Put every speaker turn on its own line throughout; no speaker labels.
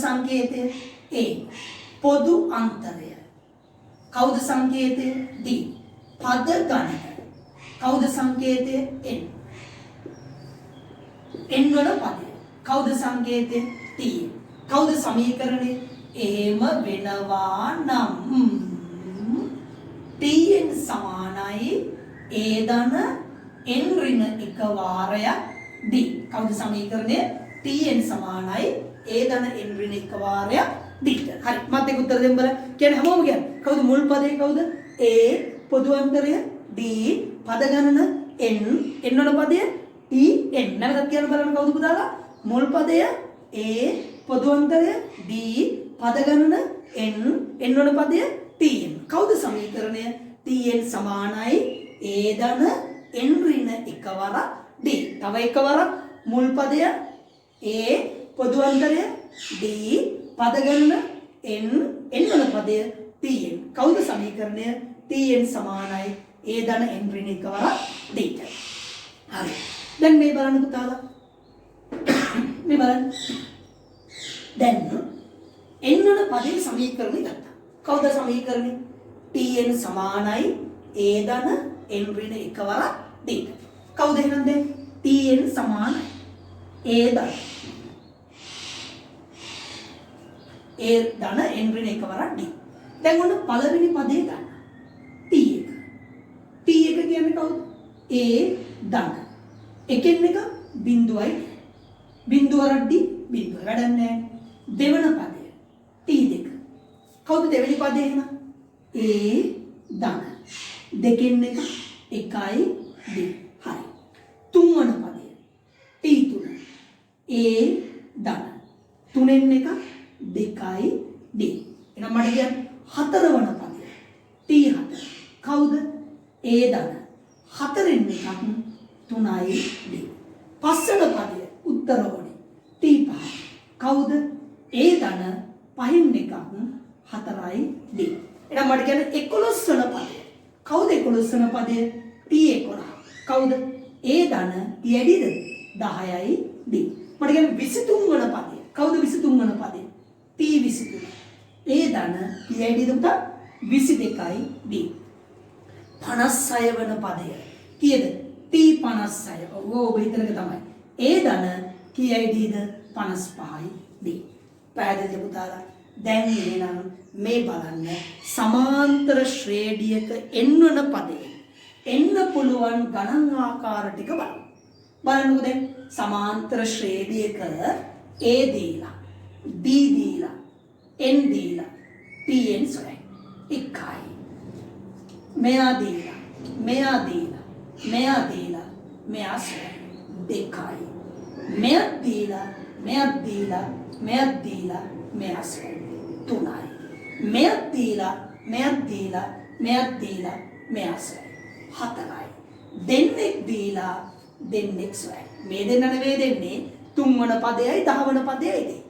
සංකේතය? A. පොදු අන්තරය. කවුද සංකේතය? D. පද ගණන. කවුද සංකේතය? N. N වල පදය. කවුද සංකේතය? T. කවුද සමීකරණය? එහෙම වෙනවා නම් Tn සමානයි A ධන n ඍණ 1 වාරයක් D. කවුද සමීකරණය? Tn සමානයි A ධන n ඍණ 1 වාරයක් D. හරි. මත් එක්ක උත්තර දෙන්න බලන්න. කියන්නේ හැමෝම කියන්නේ. කවුද මුල් පදේ කවුද? A පොදු අන්තරය D පද ගණන n n වල පදය Tn. නැවතත් කියන්න බලන්න කවුද පුතාලා? මුල් පදය A පොදු අන්තරය D පද ගණන n n වල පදය Tn. කවුද සමීකරණය? Tn සමානයි A ධන n ඍණ 1 වරක් D. තව එක වරක් මුල් පදය A පොදු අන්තරය D පද ගණන n n වල පදය Tn. කවුද සමීකරණය? Tn සමානයි A ධන n ඍණ 1 වරක් D. හරි. දැන් මේ බලන්න පුතාලා. මේ බලන්න. දැන් n වල පදේ සමීකරණය ගත්තා. කවුද සමීකරණය? Tn සමානයි A ධන n ඍණ 1 වරක් D. කවුද එහෙනම් දැන්? Tn සමානයි A ධන n ඍණ 1 වරක් D. දැන් ඔන්න පළවෙනි පදේ ගන්න. T1. T1 කියන්නේ කවුද? A ධන. එකෙන් එක බිඳුවයි. බිඳුව වරක් D බිඳුව. වැඩක් නැහැ. දෙවන පදය T2. කවුද දෙවෙනි පදේ එහෙනම්? A ධන. දෙකෙන් එක 1යි D. හරි. තුන්වන පදය T3. A ධන. තුනෙන් එක 2යි D. එහෙනම් මට කියන්න හතරවන පදය T4. කවුද? A ධන. හතරෙන් එකක් 3යි D. පස්වන පදය උත්තරෝණේ T5. කවුද? A ධන පහින් එකක් 4යි D. එහෙනම් මට කියන්න 11 වන පදය. කවුද 11 වන පදය? T11. කවුද? A ධන T වැඩිද? 10යි D. මට කියන්න 23 වන පදය. කවුද 23 වන පදය? T23. A ධන T වැඩිද පුතා? 22යි D. 56 වන පදය. කීයද? T56. ඔව් හිතනක තමයි. A ධන T වැඩිද? 55යි D. පැහැදිලිද පුතාලා? දැන් එහෙනම් මේ බලන්න සමාන්තර ශ්‍රේණියක n වන පදේ එන්න පුළුවන් ගණන් ආකාර ටික බලමු. බලන්නකෝ දැන් සමාන්තර ශ්‍රේණියක A දීලා B දීලා n දීලා Tn සොයයි. එකයි. මෙයා දීලා මෙයා දීලා මෙයා දීලා මෙයා සොයයි. දෙකයි. මෙයා දීලා මෙයා දීලා මෙයා දීලා මෙයා සොයයි. 3යි. මෙයක් දීලා මෙයක් දීලා මෙයක් දීලා මෙයා සොයයි. 4යි. දෙන්නෙක් දීලා දෙන්නෙක් සොයයි. මේ දෙන්න නෙවෙයි දෙන්නේ තුන්වන පදයයි 10 වන පදයයි දෙන්නේ.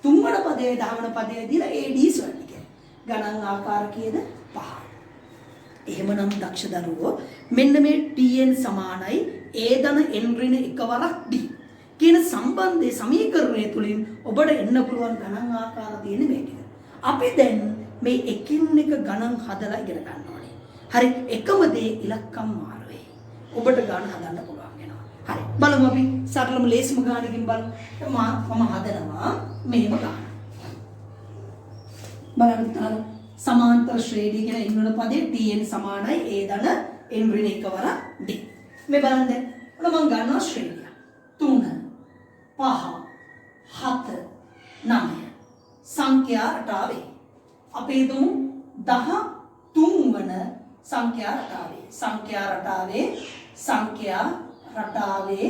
තුන්වන පදයයි 10 වන පදයයි දීලා AD සොයන්න කියන්නේ. ගණන් ආකාර කීයද? 5. එහෙමනම් දක්ෂ දරුවෝ මෙන්න මේ Tn සමානයි A ධන n ඍණ 1 වරක් D කියන සම්බන්ධයේ සමීකරණය තුලින් ඔබට එන්න පුළුවන් ගණන් ආකාර තියෙන මේ ටික. අපි දැන් මේ එකින් එක ගණන් හදලා ඉගෙන ගන්න ඕනේ. හරි එකම දේ ඉලක්කම් මාරු වෙයි. ඔබට ගණන් හදන්න පුළුවන් වෙනවා. හරි බලමු අපි සරලම ලේසිම ගණනකින් බලමු. මම හදනවා මෙහෙම ගණන. බලන්න සමාන්තර ශ්‍රේණිය කියන n වන පදේ Tn සමානයි A ධන n ඍණ 1 වරක් D. මේ බලන්න දැන් ඔන්න මම ගන්නවා ශ්‍රේණිය. 3 5 7 9 සංඛ්‍යා රටාවේ අපි හිතමු 13 වන සංඛ්‍යා රටාවේ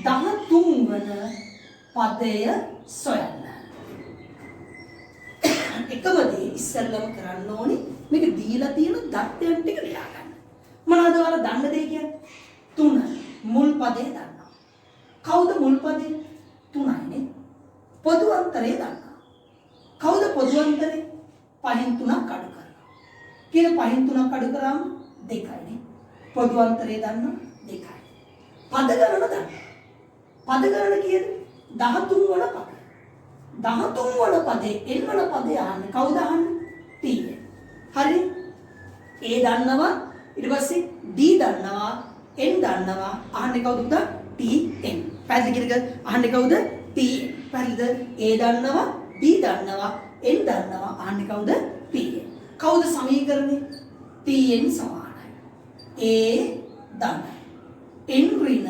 13 වන පදය සොයන්න. එකම දේ ඉස්සෙල්ලම කරන්න ඕනේ මේක දීලා තියෙන දත්තයන් ටික ලියා ගන්න. මොනවද ඔයාලා දන්න දේ කියන්නේ? 3 මුල් පදේ දන්නවා. කවුද මුල් පදේ? 3යිනේ. පොදු අන්තරය දන්නවා. කවුද පොදු අන්තරේ? පහින් 3ක් අඩු කරනවා. කියන පහින් 3ක් අඩු කරාම 2යිනේ. පොදු අන්තරය දන්නවා 2යි. පද ගණන දන්නවා. පද ගණන කියන්නේ 13 වන පද. 13 වන පදේ n වන පදේ අහන්නේ කවුද අහන්නේ? t. හරි? a දන්නවා ඊට පස්සේ d දන්නවා n දන්නවා අහන්නේ කවුද පුතා? tn. පැහැදිලි කිරක අහන්නේ කවුද? tn. පැහැදිලිද? a දන්නවා d දන්නවා n දන්නවා අහන්නේ කවුද? tn. කවුද සමීකරණේ? tn සමානයි a ධන n ඍණ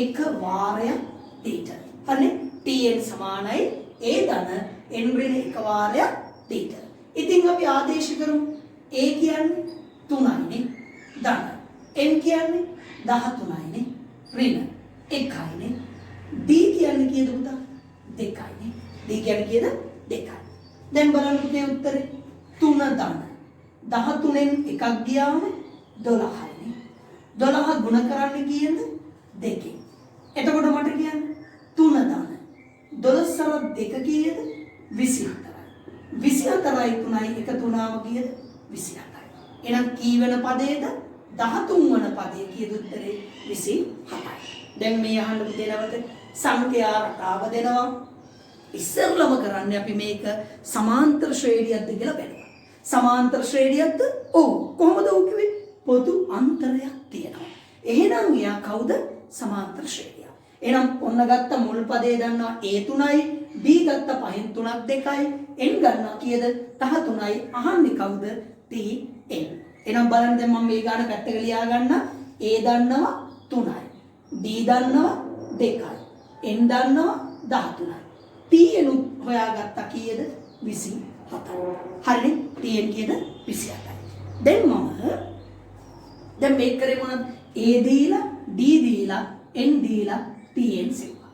එක වාරයක් tට. හරිනේ? tn සමානයි a ධන n ඍණ එක වාරයක් tට. ඉතින් අපි ආදේශ කරමු a කියන්නේ 3යිනේ ධන n කියන්නේ 13යිනේ ඍණ 1යිනේ d කියන්නේ කීයද පුතා? 2යිනේ. d කියන්නේ කීයද? 2යි. දැන් බලන්න පුතේ උත්තරේ 3 ධන 13න් එකක් ගියාම 12යිනේ. 12 ගුණ කරන්නේ කීයද? 2කින්. එතකොට මට කියන්න 3 ධන 12 සර 2 කීයද? 24යි. 24යි 3යි එකතු වුණාම කීයද? 28යි. එහෙනම් කී වෙන පදේද? 13 වන පදේ කීයද උත්තරේ? 27යි. දැන් මේ අහන්න දෙනවද? සංඛ්‍යා රටාව දෙනවා. ඉස්සෙල්ලම කරන්නේ අපි මේක සමාන්තර ශ්‍රේණියක්ද කියලා බලනවා. සමාන්තර ශ්‍රේණියක්ද? ඔව්. කොහොමද ඔව් කිව්වේ? පොදු අන්තරයක් තියෙනවා. එහෙනම් යා කවුද? සමාන්තර ශ්‍රේණිය. එහෙනම් ඔන්න ගත්ත මුල් පදේ දන්නවා a3යි, b ගත්ත පහෙන් 3ක් 2යි, n ගන්නවා කීයද? 13යි. අහන්නේ කවුද? tn. එහෙනම් බලන්න දැන් මම මේ ගාන පැත්තක ලියා ගන්න. a දන්නවා 3යි, b දන්නවා 2යි, n දන්නවා 13යි. tn හොයාගත්තා කීයද? 27යි. හරිනේ? tn කීයද? 27යි. දැන් මේක කරේ මොනවද? a දීලා d දීලා n දීලා tn සෙව්වා.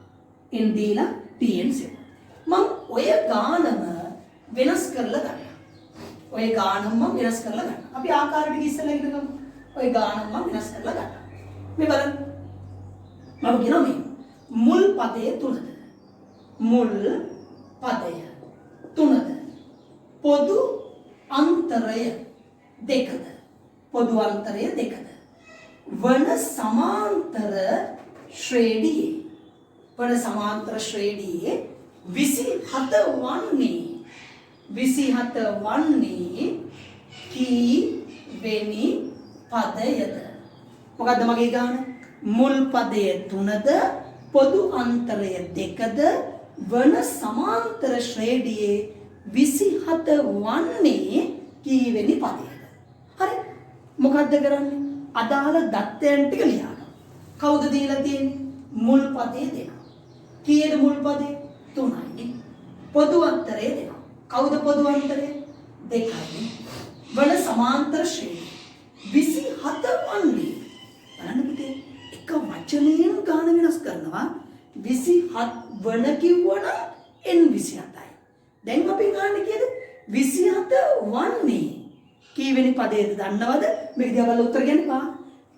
n දීලා tn සෙව්වා. මම ඔය ගානම වෙනස් කරලා ගන්නවා. ඔය ගානම මම වෙනස් කරලා ගන්නවා. අපි ආකාර ටික ඉස්සෙල්ලා ඉගෙන ගමු. ඔය ගානම මම වෙනස් කරලා ගන්නවා. මේ බලන්න. මම කියනවා මේ මුල් පදයේ 3ද? මුල් පදය 3ද? පොදු අන්තරය 2ද? පොදු අන්තරය 2ද? වන සමාන්තර ශ්‍රේණියේ 27 වන්නේ කී වෙනි පදයද? මොකද්ද මගේ ගාන? මුල් පදයේ 3ද? පොදු අන්තරය 2ද? වන සමාන්තර ශ්‍රේණියේ 27 වන්නේ කී වෙනි පදයද? හරි. මොකද්ද කරන්නේ? අදාළ දත්තයන් ටික ලියා ගන්න. කවුද දීලා තියෙන්නේ? මුල් පදේ දෙනවා. කීයද මුල් පදේ? 3යි. පොදු අන්තරය දෙනවා. කවුද පොදු අන්තරය? 2යි. වන සමාන්තර ශ්‍රේණිය 27 වන්නේ. බලන්න පුතේ එක වචනයෙන් ගාන වෙනස් කරනවා. 27 වන කිව්වනම් n 27යි. දැන් අපි ගාන්නේ කීයද? 27 වන්නේ කී වෙනි පදේද දන්නවද? මේක දිහා බලලා උත්තර කියන්න බා.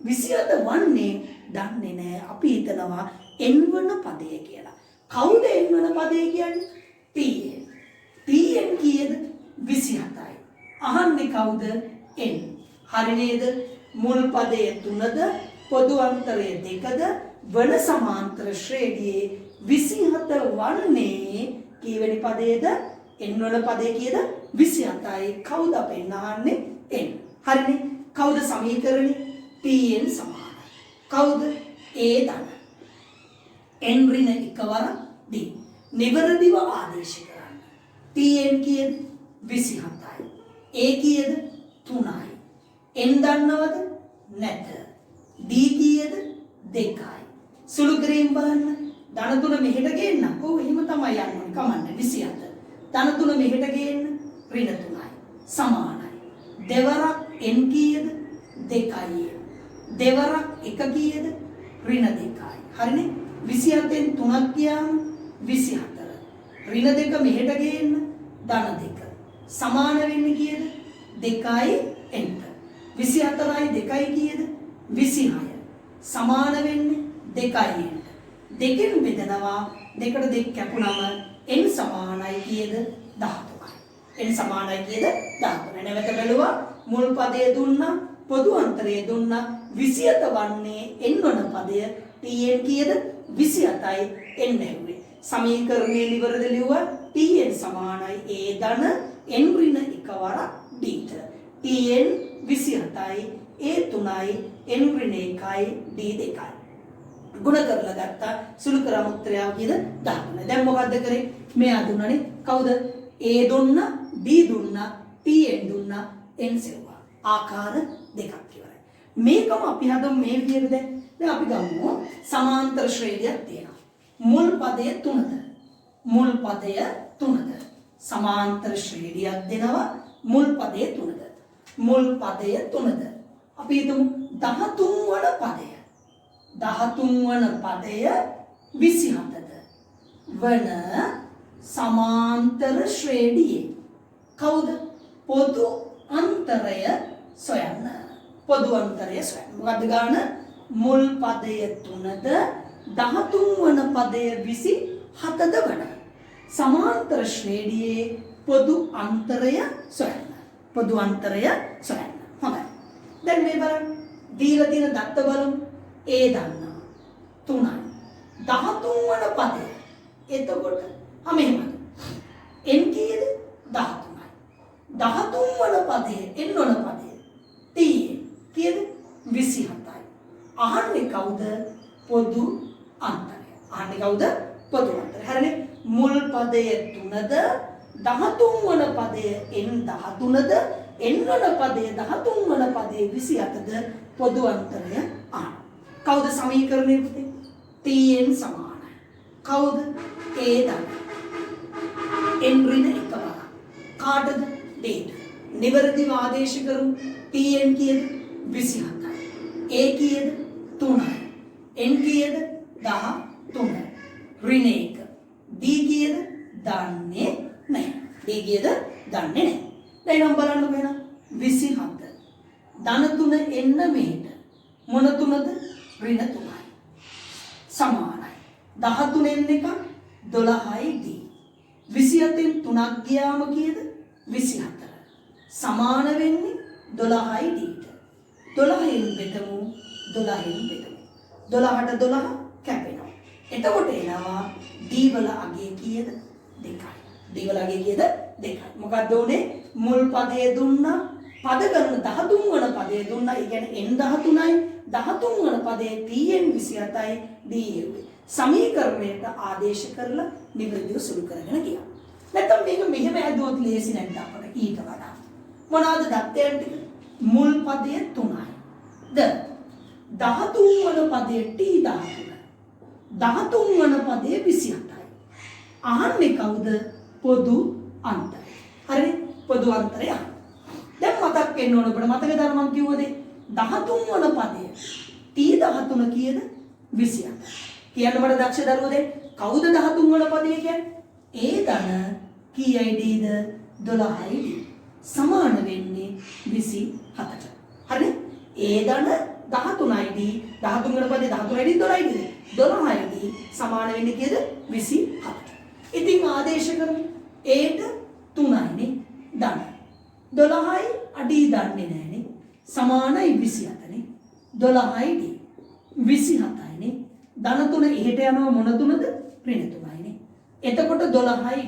27 වන්නේ දන්නේ නැහැ. අපි හිතනවා n වන පදය කියලා. කවුද n වන පදය කියන්නේ? tn. tn කීයද? 27යි. අහන්නේ කවුද? n. හරි නේද? මුල් පදයේ 3ද? පොදු අන්තරය 2ද? වන සමාන්තර ශ්‍රේණියේ 27 වන්නේ කී වෙනි පදයේද? n වන පදේ කීයද? 27යි. කවුද අපෙන් අහන්නේ? n. හරිනේ? කවුද සමීකරණේ? tn සමානයි. කවුද? a ධන n ඍණ එකවර d. නිවැරදිව ආදේශ කරන්න. tn කීයද? 27යි. a කීයද? 3යි. n දන්නවද? නැත. d කීයද? 2යි. සුළු කිරීම බලන්න. ධන 3 මෙහෙට ගේන්න. ඔව් එහෙම තමයි යන්නේ. කමන්නේ 27. ධන 3 මෙහෙට ගේන්න. ඍණ 3යි. සමානයි. දෙවරක් n කීයද? 2යි. දෙවරක් 1 කීයද? ඍණ 2යි. හරිනේ? 27න් 3ක් ගියාම 24. ඍණ 2 මෙහෙට ගේන්න. ධන 2. සමාන වෙන්නේ කීයද? 2යි n. 24යි 2යි කීයද? 26. සමාන වෙන්නේ 2යි n. දෙකෙන් බෙදනවා. දෙකට දෙක කැපුණම n සමානයි කීයද? 13යි. n සමානයි කීයද? 13. නැවත බැලුවා මුල් පදයේ දුන්නා, පොදු අන්තරයේ දුන්නා. 27 වන්නේ n වන පදය. tn කීයද? 27යි n ඇහුවේ. සමීකරණයේ නිවැරදි ලියුවා tn සමානයි a ධන n ඍණ එකවර d ට. tn 27යි a 3යි n ඍණ 1යි d 2යි. ගුණ කරලා ගත්තා සුළු කරා උත්තරය විදිහට දාන්න. දැන් මොකද්ද කරේ? මෙයා දුන්නනේ කවුද? a දුන්නා d දුන්නා tn දුන්නා n සෙව්වා. ආකාර දෙකක් ඉවරයි. මේකම අපි හදමු මේ විදිහට දැන් අපි ගමු සමාන්තර ශ්‍රේණියක් තියෙනවා. මුල් පදය 3ද මුල් පදය 3ද සමාන්තර ශ්‍රේණියක් දෙනවා මුල් පදය 3ද මුල් පදය 3ද අපි හිතමු 13 වන පදය 13 වන පදය 27ද වන සමාන්තර ශ්‍රේණියේ කවුද? පොදු අන්තරය සොයන්න. පොදු අන්තරය සොයන්න. මොකද්ද ගන්න? මුල් පදය 3ද 13 වන පදය 27ද වන සමාන්තර ශ්‍රේණියේ පොදු අන්තරය සොයන්න. පොදු අන්තරය සොයන්න. හොඳයි. දැන් මේ බලන්න. දීලා තියෙන දත්ත බලමු. a දන්නවා 3යි. 13 වන පදය. එතකොට මෙහෙමද? n කීයද? 13යි. 13 වන පදය n වන පදය. t කීයද? 27යි. අහන්නේ කවුද? පොදු අන්තරය. අහන්නේ කවුද? පොදු අන්තරය. හරිනේ. මුල් පදය 3ද 13 වන පදය n 13ද n වන පදය 13 වන පදය 27ද පොදු අන්තරය අහන. කවුද සමීකරණය පුතේ? tn සමානයි. කවුද? a ධන n ඍණ 1 වර. කාටද? d ට. නිවැරදිව ආදේශ කරමු. tn කීයද? 27යි. a කීයද? 3යි. n කීයද? 13යි. ඍණ 1. d කීයද? දන්නේ නැහැ. d කීයද? දන්නේ නැහැ. දැන් නම් බලන්නකො එහෙනම් 27. ධන 3 එන්න මෙහෙට. මොන 3ද? ඍණ 3යි. සමානයි. 13 එන්න එක 12යි d. 27න් 3ක් ගියාම කීයද? 24. සමාන වෙන්නේ 12යි d ට. 12න් බෙදමු 12න් බෙදමු. 12ට 12 කැපෙනවා. එතකොට එනවා d වල අගය කීයද? 2යි. d වල අගය කීයද? 2යි. මොකක්ද උනේ? මුල් පදයේ දුන්නා පද ගණන 13 වන පදයේ දුන්නා. ඒ කියන්නේ n 13යි 13 වන පදයේ tn 27යි d යෙව්වේ. සමීකරණයට ආදේශ කරලා නිවැරදිව සුළු කරගෙන ගියා. නැත්නම් මේක මෙහෙම ඇදුවොත් ලේසි නැද්ද අපට ඊට වඩා? මොනවාද දත්තයන් ටික? මුල් පදයේ 3යි. ද 13 වන පදයේ t 13. 13 වන පදයේ 27යි. අහන්නේ කවුද? පොදු අන්තරය. හරිනේ? පොදු අන්තරය. දැන් මතක් වෙන්න ඕන ඔබට මතකද අර මම කිව්වද 13 වන පදය t 13 කීයද? 27. කියන්න මට දක්ෂ දරුවෝ දැන් කවුද 13 වන පදය කියන්නේ? a ධන කීයයි d ද? 12යි d. සමාන වෙන්නේ 27ට. හරිනේ? a ධන 13යි d 13 වන පදේ 13යි d 12යි d 12යි d සමාන වෙන්නේ කීයද? 27ට. ඉතින් ආදේශ කරමු. a ට 3යිනේ ධන 12යි අඩි දන්නේ නැහනේ. සමානයි 27නේ. 12යි d 27යිනේ. ධන 3 එහෙට යනවා මොන 3ද? ඍණ 3යිනේ. එතකොට 12යි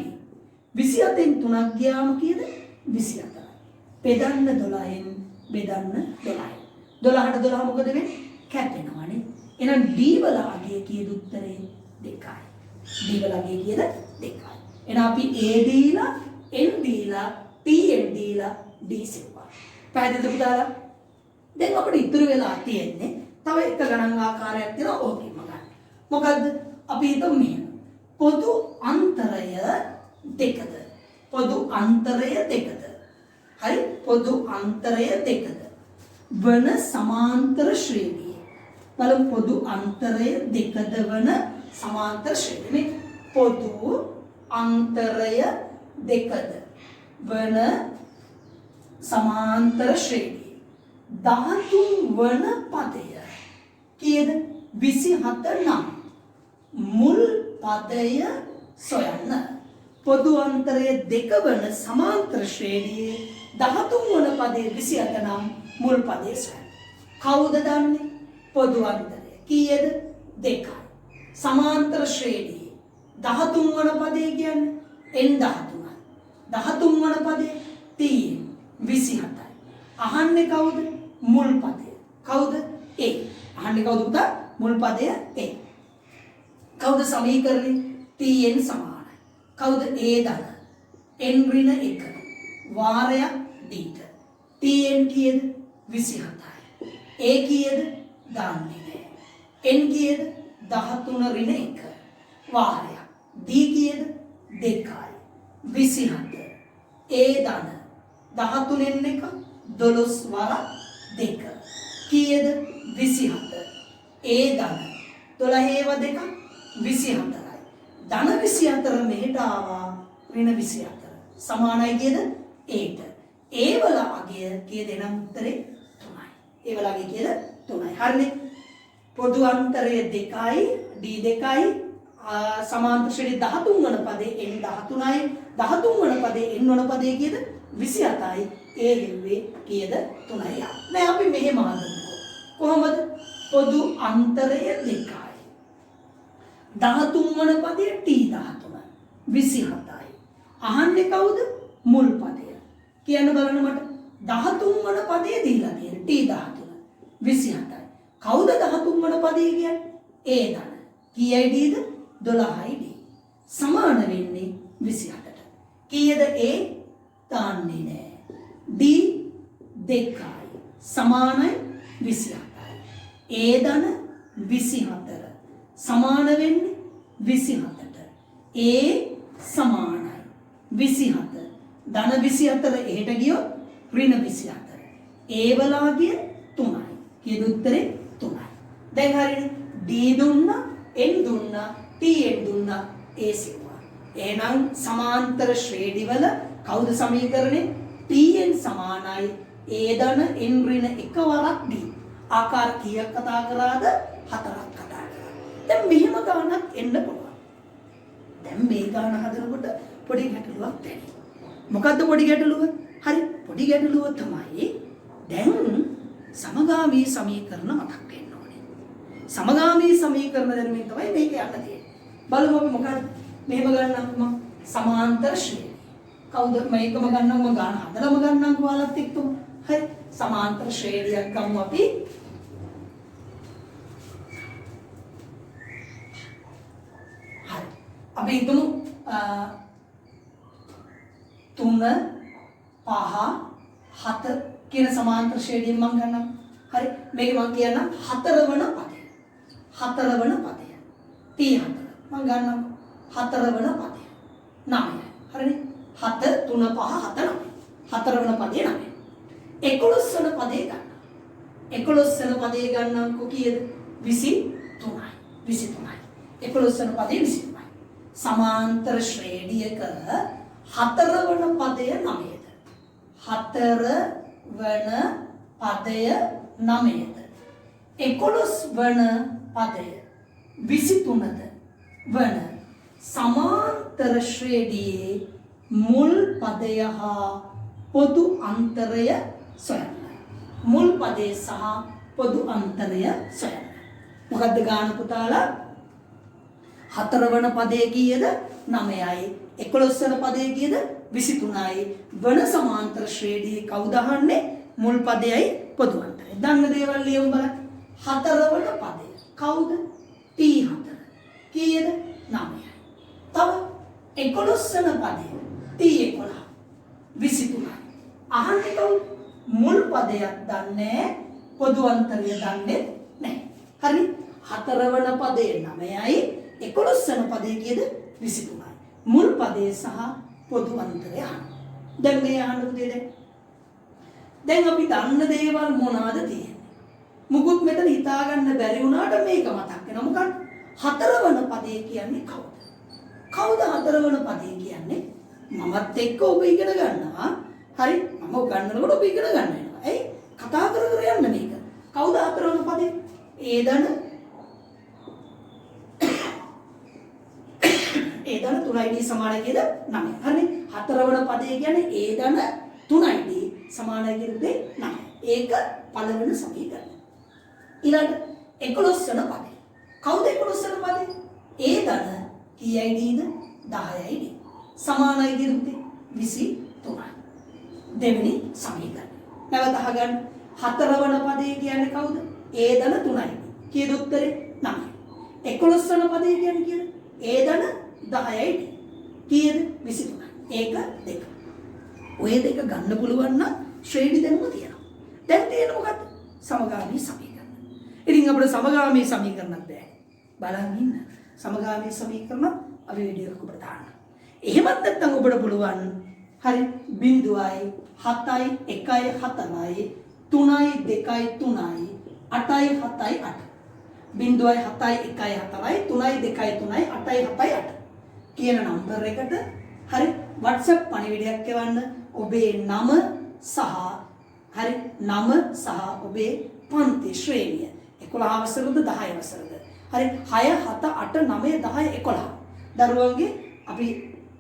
d 27න් 3ක් ගියාම කීයද? 24යි. බෙදන්න 12න් බෙදන්න 12යි. 12ට 12 මොකද වෙන්නේ? කැපෙනවානේ. එහෙනම් d වල අගය කීයද උත්තරේ? 2යි. d වල අගය කීයද? 2යි. එහෙනම් අපි a දීලා n දීලා tn දීලා d සෙව්වා. පැහැදිලිද පුතාලා? දැන් අපිට ඉතුරු වෙලා තියෙන්නේ තව එක ගණන් ආකාරයක් තියෙනවා ඕකෙම ගන්න. මොකද්ද? අපි හිතමු මෙහෙම. පොදු අන්තරය දෙකද? පොදු අන්තරය දෙකද? හරි? පොදු අන්තරය දෙකද? වන සමාන්තර ශ්‍රේණිය. බලමු පොදු අන්තරය දෙකද වන සමාන්තර ශ්‍රේණිය. මේ පොදු අන්තරය දෙකද වන සමාන්තර ශ්‍රේණිය 13 වන පදය කීයද? 27 නම් මුල් පදය සොයන්න. පොදු අන්තරය දෙක වන සමාන්තර ශ්‍රේණියේ 13 වන පදයේ 27 නම් මුල් පදය සොයන්න. කවුද දන්නේ? පොදු අන්තරය කීයද? 2යි. සමාන්තර ශ්‍රේණියේ 13 වන පදේ කියන්නේ n 13යි. 13 වන පදේ t 27යි. අහන්නේ කවුද? මුල් පදය. කවුද? a. අහන්නේ කවුද පුතා? මුල් පදය a. කවුද සමීකරණේ? tn සමානයි. කවුද a ධන? n ඍණ 1 වාරයක් d ට. tn කීයද? 27යි. a කීයද? දාන්නේ නැහැ. n කීයද? 13 ඍණ 1 වාරයක්. d කීයද? 2යි. 27. a ධන 13න් 1 12 වරක් 2 කීයද? 27. a ධන 12 2 24යි. ධන 24 මෙහෙට ආවා ඍණ 24 සමානයි කීයද? a ට. a වල අගය කීයද? එනම් උත්තරේ 3යි. a වල අගය කීයද? 3යි. හරිනේ. පොදු අන්තරය 2යි d 2යි සමාන්තර ශ්‍රේණි 13 වන පදේ n 13යි 13 වන පදේ n වන පදේ කීයද? 27යි. a හෙව්වේ කීයද? 3යි. නෑ අපි මෙහෙම හදමුකෝ. කොහොමද? පොදු අන්තරය 2යි. 13 වන පදේ t 13 27යි. අහන්නේ කවුද? මුල් පදය. කියන්න බලන්න මට. 13 වන පදේ දීලා තියෙන t 13 27යි. කවුද 13 වන පදේ කියන්නේ? a ධන. කීයයි d ද? 12යි d. සමාන වෙන්නේ 28ට. කීයද a? දාන්නේ නෑ. d 2යි. සමානයි 28යි. a ධන 24 සමාන වෙන්නේ 27ට. a සමානයි 27. ධන 24 එහෙට ගියොත් ඍණ 24. a වලාගේ 3යි. කීයද උත්තරේ? 3යි. දැන් හරිනේ. d දුන්නා, n දුන්නා, tn දුන්නා, a සිව්වා. එහෙනම් සමාන්තර ශ්‍රේණිවල කවුද සමීකරණේ? tn සමානයි a ධන n ඍණ 1 වරක් d. ආකාර කීයක් කතා කරාද? 4ක් කතා කරා. දැන් මෙහෙම ගානක් එන්න පුළුවන්. දැන් මේ ගාන හදනකොට පොඩි ගැටලුවක් තියෙනවා. මොකද්ද පොඩි ගැටලුව? හරි පොඩි ගැටලුව තමයි දැන් සමගාමී සමීකරණ මතක් වෙන්න ඕනේ. සමගාමී සමීකරණ දැනුමින් තමයි මේක යන්න තියෙන්නේ. බලමු අපි මොකක්ද? මෙහෙම ගන්නම්කෝ මම සමාන්තර ශ්‍රේණි. කවුද මේකම ගන්නම් මම ගාන හදලම ගන්නම්කෝ ඔයාලත් එක්කම. හරි සමාන්තර ශ්‍රේණියක් ගමු අපි. හරි අපි හිතමු 3 5 7 කියන සමාන්තර ශ්‍රේණියෙන් මම ගන්නම්. හරි මේක මම කියන්නම් 4 වන පදය. 4 වන පදය. T4 මම ගන්නම් 4 වන පදය. 9යි. හරිනේ 7 3 5 7 9. 4 වන පදේ 9. 11 වන පදේ ගන්න. 11 වන පදේ ගන්නම්කො කීයද? 23යි. 23යි. 11 වන පදේ 23යි. සමාන්තර ශ්‍රේණියක 4 වන පදය 9ද? 4 වන පදය 9ද? 11 වන පදය 23ද වන සමාන්තර ශ්‍රේණියේ මුල් පදය හා පොදු අන්තරය සොයන්න. මුල් පදේ සහ පොදු අන්තරය සොයන්න. මොකද්ද ගාන පුතාලා? 4 වන පදේ කීයද? 9යි. 11 වන පදේ කීයද? 23යි. වන සමාන්තර ශ්‍රේණියේ කවුද අහන්නේ? මුල් පදයයි පොදු අන්තරය. දන්න දේවල් ලියමු බලන්න. 4 වන පදය කවුද? T4. කීයද? 9යි. තව 11 වන පදය T11. 23යි. අහන්නේ කවුද? මුල් පදයක් දන්නේ පොදු අන්තරය දන්නේ නැහැ. හරි? 4 වන පදේ 9යි 11 වන පදේ කීයද? 23යි. මුල් පදේ සහ පොදු අන්තරය අහන්න. දැන් මේ අහන්න පුතේ දැන් අපි දන්න දේවල් මොනවාද තියෙන්නේ? මුකුත් මෙතන හිතා ගන්න බැරි වුණාට මේක මතක් වෙනවා. මොකක්ද? 4 වන පදේ කියන්නේ කවුද? කවුද 4 වන පදේ කියන්නේ? මමත් එක්ක ඔබ ඉගෙන ගන්නවා. හරි? මම උගන්වනකොට ඔබ ඉගෙන ගන්න වෙනවා. ඇයි? කතා කර කර යන්න මේක. කවුද 4 වන පදේ? ඒ ධන 3යි d සමානයි කියද? 9. හරිනේ? 4 වන පදේ කියන්නේ ඒ ධන 3යි d සමානයි කියද 9. ඒක පළවෙනි සමීකරණය. ඊළඟ 11 වන පදේ. කවුද 11 වන පදේ? ඒ ධන කීයයිද 10යිද සමානයි කිරුත්තේ 23යි දෙවෙනි සමීකරණය නැවත අහගන්න හතරවන පදේ කියන්නේ කවුද a ධන 3යි කීයද උත්තරේ 9යි 11 වන පදේ කියන්නේ කීයද a ධන 10යි කීයද 23යි 1 2 ඔය දෙක ගන්න පුළුවන් නම් ශ්‍රේණි දැනුම තියෙනවා දැන් තියෙන මොකද්ද සමගාමී සමීකරණ ඉතින් අපිට සමගාමී සමීකරණක් බෑ බලන් ඉන්න සමගාමී සමීකරණ අපි වීඩියෝ එකක ඔබට දාන්න. එහෙමත් නැත්නම් ඔබට පුළුවන් හරි 0යි 7යි 1යි 4යි 3යි 2යි 3යි 8යි 7යි 8 0යි 7යි 1යි 4යි 3යි 2යි 3යි 8යි 7යි 8 කියන නම්බර් එකට හරි WhatsApp පණිවිඩයක් එවන්න ඔබේ නම සහ හරි නම සහ ඔබේ පන්ති ශ්‍රේණිය 11 වසරද 10 වසරද හරි 6 7 8 9 10 11 දරුවන්ගේ අපි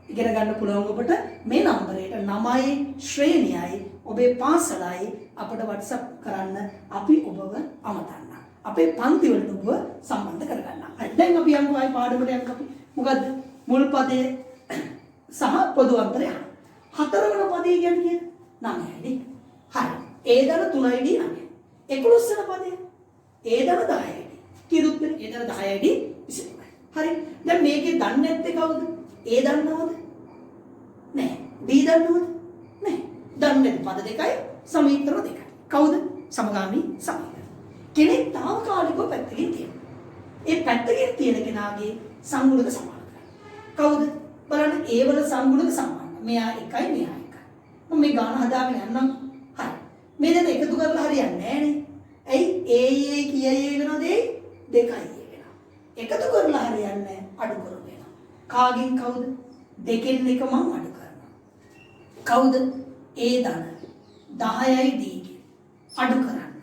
ඉගෙන ගන්න පුළුවන් ඔබට මේ නම්බරයට 9යි ශ්‍රේණියයි ඔබේ පාසලයි අපට WhatsApp කරන්න අපි ඔබව අමතන්න. අපේ පන්ති වලට ඔබව සම්බන්ධ කරගන්න. හරි දැන් අපි යමු ආයි පාඩමට යමු අපි. මොකද්ද? මුල් පදයේ සහ පොදු අන්තරය. හතරවන පදේ කියන්නේ 9යි. හරි. A ධන 3යි D 9යි. 11 වන පදේ A ධන 10යි. කීයද උත්තරේ? A ධන 10යි 23යි. හරි. දැන් මේකේ දන්නේ නැත්තේ කවුද? A දන්නවද? නෑ. D දන්නවද? නෑ. දන්නේ නැති පද දෙකයි සමීකරණ දෙකයි. කවුද? සමගාමී සමීකරණ. කෙනෙක් తాවකාලිකව පැත්තකින් තියෙනවා. ඒ පැත්තකින් තියෙන කෙනාගේ සංගුණක සමාන කරගන්න. කවුද? බලන්න A වල සංගුණක සමාන. මෙයා 1යි මෙයා 1යි. මම මේ ගාන හදාගෙන යන්නම්. හරි. මේ දෙක එකතු කරලා හරියන්නේ නෑනේ. ඇයි A කීයයි වෙනවද? 2යි. එකතු කරලා හරියන්නේ අඩු කරු වෙනවා. කාගෙන් කවුද? දෙකෙන් එක මම අඩු කරනවා. කවුද? A ධන 10යි D ගේ අඩු කරන්න.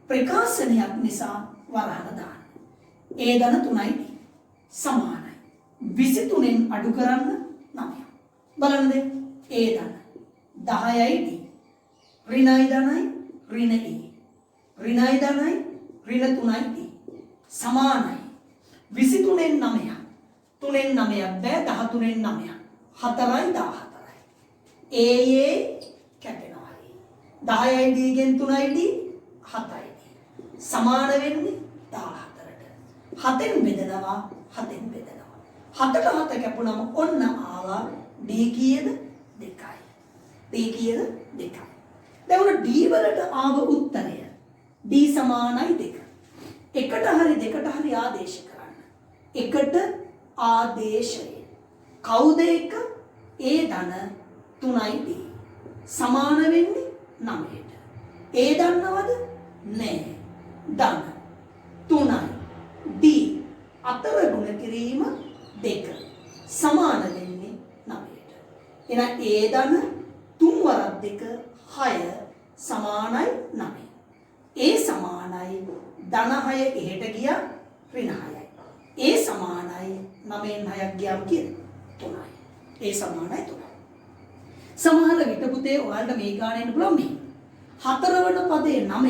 ප්‍රකාශනයක් නිසා වරහන දාන්න. A ධන 3යි D සමානයි. 23න් අඩු කරන්න 9යි. බලන්න A ධන 10යි D ඍණයි ධනයි ඍණ E ඍණයි ධනයි ඍණ 3යි D සමානයි. 23න් 9ක් 3න් 9ක් බෑ 13න් 9ක් 4යි 14යි ඒ කැපෙනවා 10යි D ගෙන් 3යි D 7යි D සමාන වෙන්නේ 14ට 7න් බෙදනවා 7න් බෙදනවා 7ට 7 කැපුණම ඔන්න ආවා D කීයද 2යි D කීයද 2යි දැන් උන D වලට ආව උත්තරය D සමානයි 2 එකට හරි දෙකට හරි ආදේශ එකට ආදේශය කවුද එක A ධන 3යි D සමාන වෙන්නේ 9ට A දන්නවද නෑ ධන 3යි D අතර ගුණ කිරීම 2 සමාන වෙන්නේ 9ට එහෙනම් A ධන 3 වරක් 2 6 සමානයි 9 A සමානයි ධන 6 එහෙට ගියා ඍණ 6යි A සමානයි 9න් 6ක් ගියාම කීයද 3යි. A සමානයි 3යි. සමහර විට පුතේ ඔයාලට මේ ගාන එන්න පුළුවන් මේ. හතරවන පදේ 9ද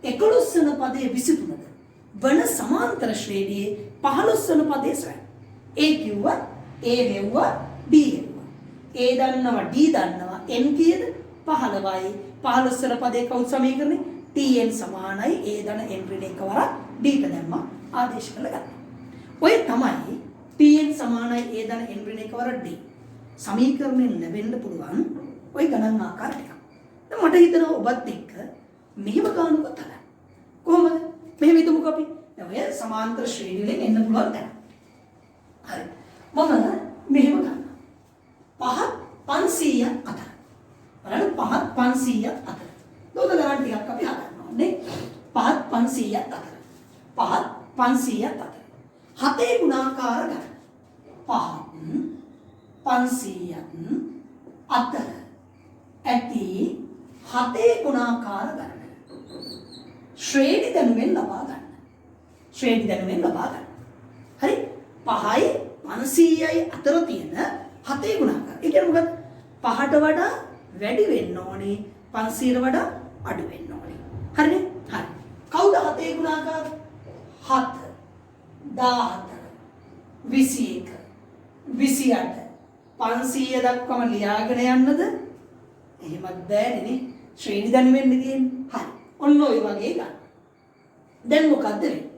11 වන පදේ 23ද වන සමාන්තර ශ්‍රේණියේ 15 වන පදේ සොයන්න. A කිව්වා A හෙව්වා D හෙව්වා. A දන්නවා D දන්නවා n කීයද 15යි 15 වන පදේ කවුද සමීකරණේ Tn සමානයි A ධන n ඍණ එකවරක් D ට දැම්මා ආදේශ කළා ගන්න. ඔය තමයි Tn සමානයි A ධන n ඍණ එකවර D සමීකරණයෙන් ලැබෙන්න පුළුවන් ඔය ගණන් ආකාර ටික. දැන් මට හිතෙනවා ඔබත් එක්ක මෙහෙම ගානකට හදන්න. කොහොමද? මෙහෙම හිතමුකෝ අපි. දැන් ඔය සමාන්තර ශ්‍රේණි වලින් එන්න පුළුවන් දැන්. හරි. මම මෙහෙම ගන්නවා. 5 500ක් අතර. බලන්න 5 500ක් අතර. දොඩ ගණන් ටිකක් අපි හදන්න ඕනේ. 5 500ක් අතර. 5 500ක් අතර. 7 ගුණාකාර ගන්න. 5 500ක් අතර ඇති 7 ගුණාකාර ගන්න. ශ්‍රේණි දැනුමෙන් ලබා ගන්න. ශ්‍රේණි දැනුමෙන් ලබා ගන්න. හරි? 5යි 500යි අතර තියෙන 7 ගුණාකාර. ඒ කියන්නේ මොකද? 5ට වඩා වැඩි වෙන්න ඕනේ 500ට වඩා අඩු වෙන්න ඕනේ. හරිනේ? හරි. කවුද 7 ගුණාකාර? 7 14 21 28. 500 දක්වාම ලියාගෙන යන්නද? එහෙමත් බෑනේ නේ. ශ්‍රේණි දැනුමෙන් තියෙන්නේ. හරි. ඔන්න ඔය වගේ ගන්න. දැන් මොකද්ද වෙන්නේ?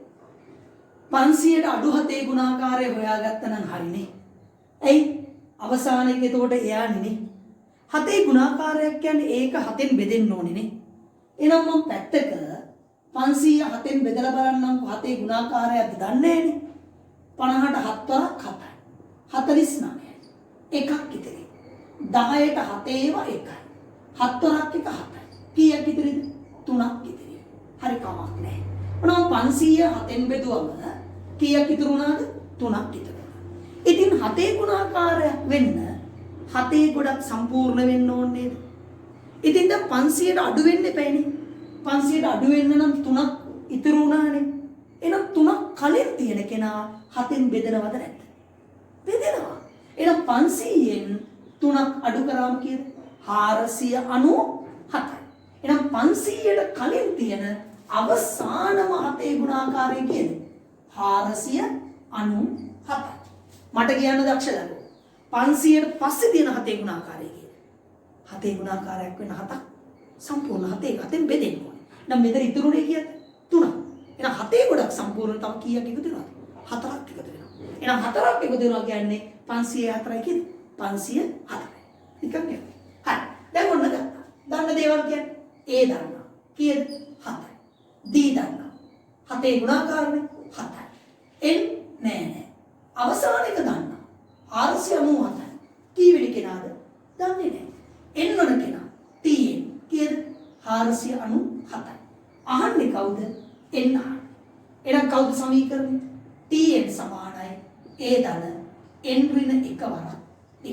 500ට අඩු 7 ගුණාකාරය හොයාගත්තා නම් හරිනේ. ඇයි? අවසානයේ එතකොට එයානේ නේ. 7 ගුණාකාරයක් කියන්නේ ඒක 7න් බෙදෙන්න ඕනේ නේ. එහෙනම් මම පැත්තක 500 7න් බෙදලා බලන්නම්කො 7 ගුණාකාරයක්ද දන්නේ නෑනේ. 50ට 7 වරක් 7යි. 49යි. එකක් ඉතිරි. 10ට 7 ඒවා 1යි. 7 වරක් එක 7යි. කීයක් ඉතිරිද? 3ක් ඉතිරි. හරි කමක් නෑ. මොනවා 500 7න් බෙදුවම කීයක් ඉතුරු වුණාද? 3ක් ඉතුරු වුණා. ඉතින් 7 ගුණාකාරයක් වෙන්න 7 ගොඩක් සම්පූර්ණ වෙන්න ඕනේ නේද? ඉතින් දැන් 500ට අඩු වෙන්න එපානේ. 500ට අඩු වෙන්න නම් 3ක් ඉතුරු වුණානේ. එහෙනම් 3ක් කලින් තියෙන කෙනා 7න් බෙදනවද නැද්ද? බෙදෙනවා. එහෙනම් 500න් 3ක් අඩු කරාම කීයද? 497යි. එහෙනම් 500ට කලින් තියෙන අවසානම 7 ගුණාකාරය කියන්නේ 497යි. මට කියන්න දක්ෂද? 500ට පස්සේ තියෙන 7 ගුණාකාරය කියන්නේ. 7 ගුණාකාරයක් වෙන 7ක් සම්පූර්ණ 7න් බෙදෙන්න ඕනේ. නම් මෙතන ඉතුරුනේ කීයද? 3ක්. එහෙනම් 7 ගොඩක් සම්පූර්ණ තව කීයක් එකතු වෙනවද? 4ක් එකතු වෙනවා. එහෙනම් 4ක් එකතු වෙනවා කියන්නේ 504යි කියන්නේ 504යි. නිකන් නේ. හරි. දැන් ඔන්න ගත්තා. දන්න දේවල් කියන්නේ A දන්නවා. කීයද? 7යි. D දන්නවා. 7 ගුණාකාරනේ 7යි. N නෑ. අවසාන එක දන්නවා. 497යි. කීවෙනි කෙනාද? දන්නේ නෑ. N වන කෙනා TN කීයද? 497යි. අහන්නේ කවුද? N අහන්නේ. එහෙනම් කවුද සමීකරණය? TN සමානයි A ධන N ඍණ 1 වරක් D.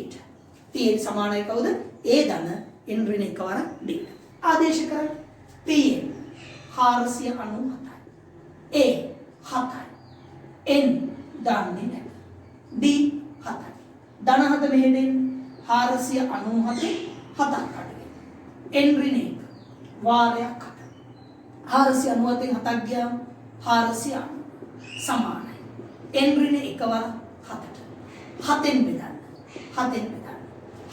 TN සමානයි කවුද? A ධන N ඍණ 1 වරක් D. ආදේශ කරන්න. TN 497යි. A 7යි. N දන්නේ නැහැ. D 7යි. ධන 7 මෙහෙට එන්නේ 497 7ක් අඩගෙන. N ඍණ 1 වාරයක් 7. 497න් 7ක් ගියාම 490 සමානයි. N ඍණ 1 වර 7ට. 7න් බෙදන්න. 7න් බෙදන්න.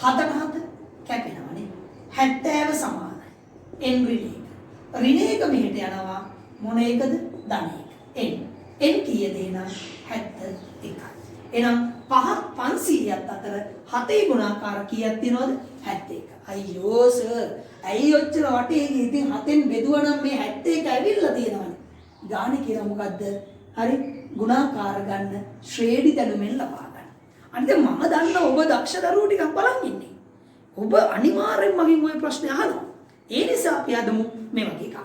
7ට 7 කැපෙනවනේ. 70 සමානයි. N ඍණ 1. ඍණ 1 මෙහෙට යනවා මොන එකද? ධන 1. N කීයද එහෙනම් 71යි. එහෙනම් 500ත් අතර 7 ගුණාකාර කීයක් තියෙනවද? 71. අයියෝ සර් ඇයි ඔච්චර වටේ ඉතින් 7න් බෙදුවා නම් මේ 71 ඇවිල්ලා තියෙනවනේ. ගානේ කියලා මොකද්ද? හරි ගුණාකාර ගන්න ශ්‍රේණි දැනුමෙන් ලබා ගන්න. අනිත් මම දන්න ඔබ දක්ෂ දරුවෝ ටිකක් බලන් ඉන්නේ. ඔබ අනිවාර්යෙන් මගෙන් ওই ප්‍රශ්නේ අහනවා. ඒ නිසා අපි අදමු මේ වගේ එකක්.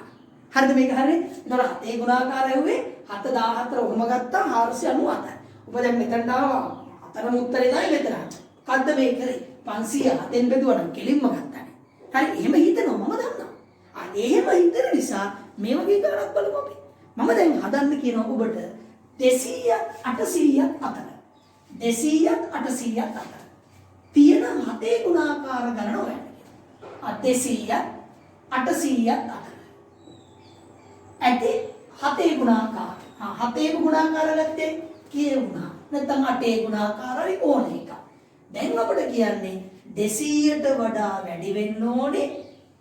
හරිද මේක හරිනේ? ඒතර 7 ගුණාකාර ඇහුවේ 714 ඔහම ගත්තා 497යි. ඔබ දැන් මෙතනට ආවා. අතරම උත්තරේ තමයි මෙතන. මොකද්ද මේ කරේ? 500 7න් බෙදුවා නම් කෙලින්ම ගත්තානේ. හරි එහෙම හිතනවා මම දන්නවා. එහෙම හිතන නිසා මේ වගේ ගණනක් බලමු අපි. මම දැන් හදන්න කියනවා ඔබට 200ත් 800ත් අතර 200ත් 800ත් අතර තියෙන 7 ගුණාකාර ගණන හොයන්න කියනවා. 200ත් 800ත් අතර ඇති 7 ගුණාකාර. 7 ගුණාකාර ගත්තේ කියුණා. නැත්නම් 8 ගුණාකාරයි ඕන එක. දැන් අපිට කියන්නේ 200ට වඩා වැඩි වෙන්න ඕනේ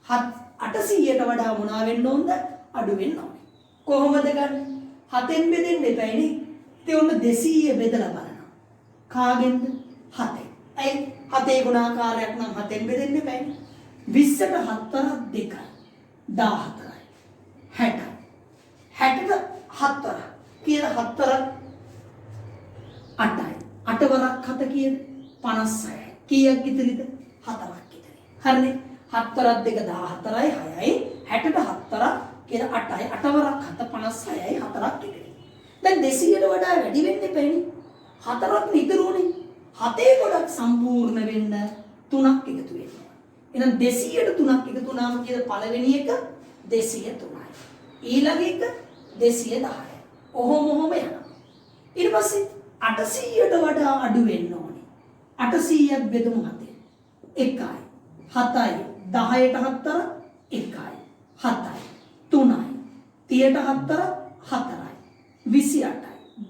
800ට වඩා මොනවා වෙන්න ඕනද? අඩු වෙන්න ඕනේ. කොහොමද ගන්න? 7න් බෙදෙන්න එපායිනේ. ඉතින් ඔන්න 200 බෙදලා බලනවා. කාගෙන්ද? 7ෙන්. ඇයි 7 ගුණාකාරයක් නම් 7න් බෙදෙන්න එපායිනේ. 20ට 7 වරක් 2යි. 14යි. 60ට 7 වරක්. කීයද 7 වරක්? 8යි. 8 වරක් 7 කීයද? 56යි. කීයක් ඉතිරිද? 4ක් ඉතිරි. හරිනේ. 7 වරක් 2 14යි 6යි 60ට 7 වරක් කියලා 8යි 8 වරක් 7 56යි 4ක් ඉතිරි. දැන් 200ට වඩා වැඩි වෙන්න එපානේ. 4ක් ඉතුරුනේ. 7 ගොඩක් සම්පූර්ණ වෙන්න 3ක් එකතු වෙනවා. එහෙනම් 200ට 3ක් එකතු වුණාම කියන පළවෙනි එක 203යි. ඊළඟ එක 210යි. ඔහොම යනවා. ඊට පස්සේ 800ට වඩා අඩු වෙන්න ඕනේ. 800ක් බෙදමු 7ෙන්. 1යි 7යි 10ට 7 1යි 7යි 3යි 30ට 7 4යි 28යි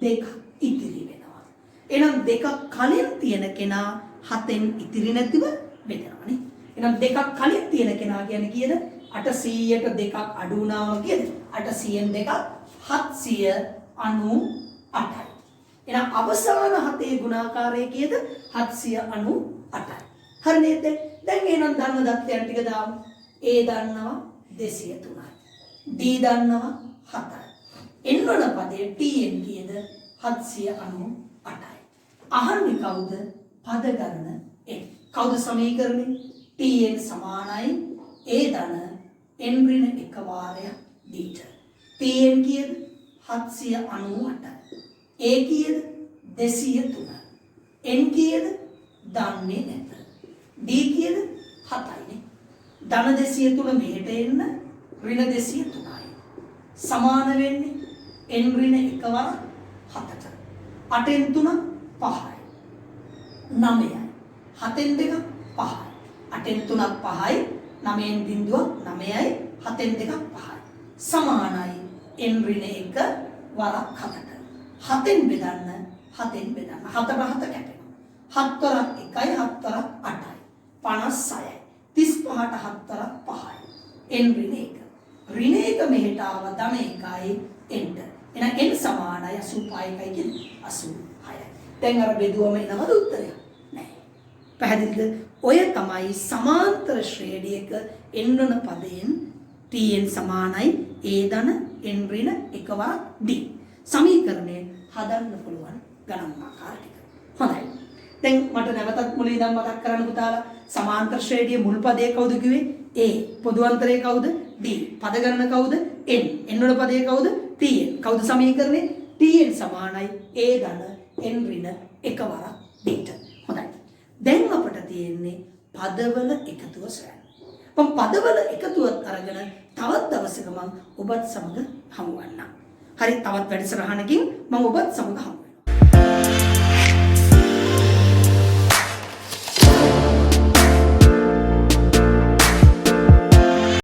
2 ඉතිරි වෙනවා. එහෙනම් දෙකක් කලින් තියෙන කෙනා 7න් ඉතිරි නැතිව බෙදනවානේ. එහෙනම් දෙකක් කලින් තියෙන කෙනා කියන්නේ කීයද? 800ට දෙකක් අඩු වුණාම කීයද? 800න් දෙකක් 798යි. එහෙනම් අවසාන 7 ගුණාකාරය කීයද? 798යි. හරි නේද? දැන් එහෙනම් ධර්ම දත්තයන් ටික දාමු. A දන්නවා 203යි. D දන්නවා 7යි. එන්නවන පදේ Tn කීයද? 798යි. අහන්නේ කවුද? පද ගණන n. කවුද සමීකරණය? Tn සමානයි A ධන n ඍණ 1 වාරයක් d. Tn කීයද? 798යි. A කීයද? 203යි. n කීයද? දන්නේ නැත. D කීයද? 7යිනේ. ධන 203 මෙහෙට එන්න ඍණ 203යි. සමාන වෙන්නේ n ඍණ 1 වර 7ට. 8න් 3 5යි. 9යි. 7න් 2 5යි. 8න් 3 5යි. 9න් බිඳුව 9යි. 7න් 2 5යි. සමානයි n ඍණ 1 වරක් 7ට. 7න් බෙදන්න 7න් බෙදන්න. 7ට 7 කැපෙනවා. 7 වරක් 1යි 7 වරක් 8යි. 56යි. 35ට 7 වරක් 5යි. n ඍණ 1. ඍණ 1 මෙහෙට ආව ධන 1යි nට. එහෙනම් n සමානයි 85යි කියන්නේ 86යි. දැන් අර බෙදුවම එනවද උත්තරය? නැහැ. පැහැදිලිද? ඔය තමයි සමාන්තර ශ්‍රේණියක n වන පදයෙන් tn සමානයි a ධන n ඍණ 1 වරක් d. සමීකරණය හදන්න පුළුවන් ගණන් ආකාර ටික. හොඳයි. දැන් මට නැවතත් මුලින් ඉඳන් මතක් කරන්න පුතාලා සමාන්තර ශ්‍රේණියේ මුල් පදේ කවුද කිව්වේ? a. පොදු අන්තරය කවුද? d. පද ගණන කවුද? n. n වල පදේ කවුද? tn. කවුද සමීකරණේ? tn සමානයි a ධන n ඍණ 1 වරක් d. හොඳයි. දැන් අපට තියෙන්නේ පදවල එකතුව සොයන්න. මම පදවල එකතුවත් අරගෙන තවත් දවසක මම ඔබත් සමග හමු වෙන්නම්. හරි, තවත් වැඩසටහනකින් මම ඔබත් සමග හමු